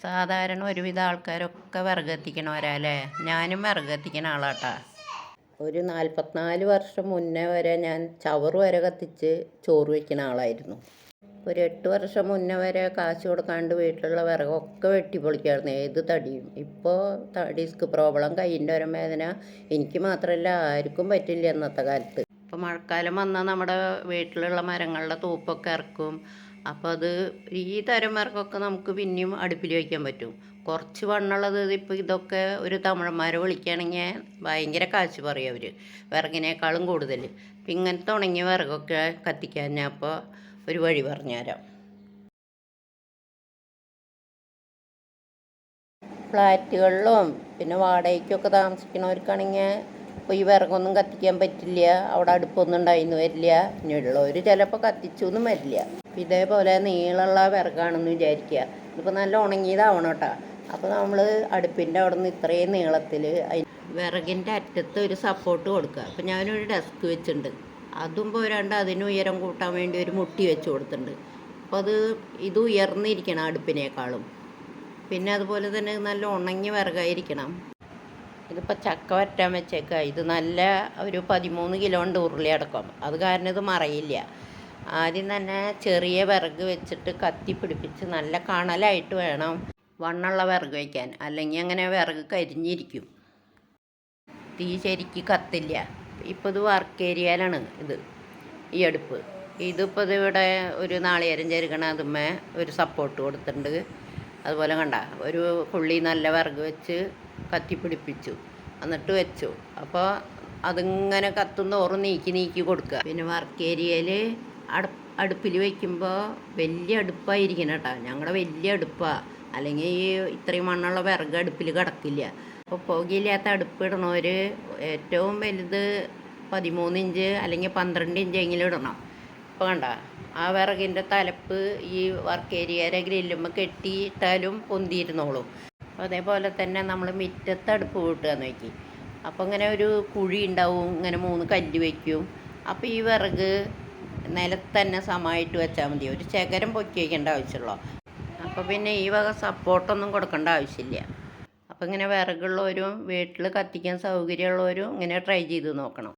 സാധാരണ ഒരുവിധ ആൾക്കാരൊക്കെ വിറക് കത്തിക്കണവരല്ലേ. ഞാനും വിറക് കത്തിക്കണ ആളാട്ടാ. ഒരു 44 വർഷം മുന്നേ വരെ ഞാൻ ചവറ് വരെ കത്തിച്ച് ചോറ് വയ്ക്കുന്ന ആളായിരുന്നു. ഒരു 8 വർഷം മുന്നേ വരെ കാശ് കൊടുക്കാണ്ട് വീട്ടിലുള്ള വിറകൊക്കെ വെട്ടിപ്പൊളിക്കായിരുന്നു, ഏത് തടിയും. ഇപ്പോൾ ഡിസ്ക് പ്രോബ്ലം, കയ്യിൻ്റെ ഒരു വേദന എനിക്ക് മാത്രമല്ല ആർക്കും പറ്റില്ല ഇന്നത്തെ കാലത്ത്. ഇപ്പോൾ മഴക്കാലം വന്നാൽ നമ്മുടെ വീട്ടിലുള്ള മരങ്ങളുടെ തൂപ്പൊക്കെ ഇറക്കും. അപ്പോൾ അത് ഈ തരം വിറകൊക്കെ നമുക്ക് പിന്നെയും അടുപ്പിൽ വയ്ക്കാൻ പറ്റും. കുറച്ച് വണ്ണുള്ളത് ഇപ്പോൾ ഇതൊക്കെ ഒരു തമിഴന്മാരെ വിളിക്കുകയാണെങ്കിൽ ഭയങ്കര കാശ് പറയും അവർ, വിറകിനേക്കാളും കൂടുതൽ. ഇപ്പം ഇങ്ങനത്തെ ഉണങ്ങിയ വിറകൊക്കെ കത്തിക്കാൻ ഞാൻ അപ്പോൾ ഒരു വഴി പറഞ്ഞുതരാം. ഫ്ലാറ്റുകളിലും പിന്നെ വാടകയ്ക്കൊക്കെ താമസിക്കുന്നവർക്കാണെങ്കിൽ ഇപ്പോൾ ഈ വിറകൊന്നും കത്തിക്കാൻ പറ്റില്ല, അവിടെ അടുപ്പൊന്നും ഉണ്ടായിന്ന് വരില്ല. ഇനിയുള്ളവർ ചിലപ്പോൾ കത്തിച്ചു എന്നും വരില്ല. ഇതേപോലെ നീളമുള്ള വിറകാണെന്ന് വിചാരിക്കുക, ഇതിപ്പോൾ നല്ല ഉണങ്ങിയതാവണം കേട്ടോ. അപ്പോൾ നമ്മൾ അടുപ്പിൻ്റെ അവിടെ നിന്ന് ഇത്രയും നീളത്തിൽ വിറകിൻ്റെ അറ്റത്ത് ഒരു സപ്പോർട്ട് കൊടുക്കുക. അപ്പോൾ ഞാനൊരു ഡെസ്ക് വെച്ചിട്ടുണ്ട്, അതും പോരാണ്ട് അതിന് ഉയരം കൂട്ടാൻ വേണ്ടി ഒരു മുട്ടി വെച്ച് കൊടുത്തിട്ടുണ്ട്. അപ്പോൾ ഇത് ഉയർന്നിരിക്കണം അടുപ്പിനേക്കാളും. പിന്നെ അതുപോലെ തന്നെ നല്ല ഉണങ്ങിയ വിറകായിരിക്കണം. ഇതിപ്പോൾ ചക്ക വറ്റാൻ വെച്ചേക്കുക, ഇത് നല്ല ഒരു 13 കിലോ ഉണ്ട് ഉരുളി അടക്കം. അത് കാരണം ഇത് മറയില്ല. ആദ്യം തന്നെ ചെറിയ വിറക് വെച്ചിട്ട് കത്തി പിടിപ്പിച്ച് നല്ല കണലായിട്ട് വേണം വണ്ണുള്ള വിറക് വയ്ക്കാൻ, അല്ലെങ്കിൽ അങ്ങനെ വിറക് കരിഞ്ഞിരിക്കും, തീ ശരിക്ക് കത്തില്ല. ഇപ്പോൾ ഇത് വർക്ക് ഏരിയയിലാണ് ഈ അടുപ്പ്. ഇതിപ്പോൾ ഇതിവിടെ ഒരു നാളികേരം ചെരുകണ അതുമ്മേ ഒരു സപ്പോർട്ട് കൊടുത്തിട്ടുണ്ട്. അതുപോലെ കണ്ട ഒരു പുള്ളി നല്ല വിറക് വെച്ച് കത്തിപ്പിടിപ്പിച്ചു, എന്നിട്ട് വെച്ചു. അപ്പോൾ അതിങ്ങനെ കത്തുന്നോറും നീക്കി കൊടുക്കുക. പിന്നെ വർക്ക് ഏരിയയിൽ അടുപ്പിൽ വയ്ക്കുമ്പോൾ വലിയ അടുപ്പായിരിക്കണം കേട്ടോ. ഞങ്ങളുടെ വലിയ അടുപ്പാണ്, അല്ലെങ്കിൽ ഈ ഇത്രയും മണ്ണുള്ള വിറക് അടുപ്പിൽ കിടക്കില്ല. അപ്പോൾ പുകയില്ലാത്ത അടുപ്പ് ഇടണവർ ഏറ്റവും വലുത് 13 ഇഞ്ച് അല്ലെങ്കിൽ 12 ഇഞ്ചെങ്കിലും ഇടണം. ഇപ്പോൾ കണ്ട ആ വിറകിൻ്റെ തലപ്പ് ഈ വർക്ക് ഏരിയയുടെ ഗ്രില്ലുമ്പോൾ കെട്ടിയിട്ടാലും പൊന്തിയിരുന്നോളും. അതേപോലെ തന്നെ നമ്മൾ മുറ്റത്ത് അടുപ്പ് കൂട്ടുക നോക്കി, അപ്പോൾ ഇങ്ങനെ ഒരു കുഴി ഉണ്ടാവും, ഇങ്ങനെ 3 കല്ല് വയ്ക്കും. അപ്പോൾ ഈ വിറക് നിലത്ത് തന്നെ സമമായിട്ട് വെച്ചാൽ മതി, ഒരു ശകരം പൊക്കി വയ്ക്കേണ്ട ആവശ്യമുള്ളൂ. അപ്പോൾ പിന്നെ ഈ വക സപ്പോർട്ടൊന്നും കൊടുക്കേണ്ട ആവശ്യമില്ല. അപ്പോൾ ഇങ്ങനെ വിറകുള്ളവരും വീട്ടിൽ കത്തിക്കാൻ സൗകര്യമുള്ളവരും ഇങ്ങനെ ട്രൈ ചെയ്ത് നോക്കണം.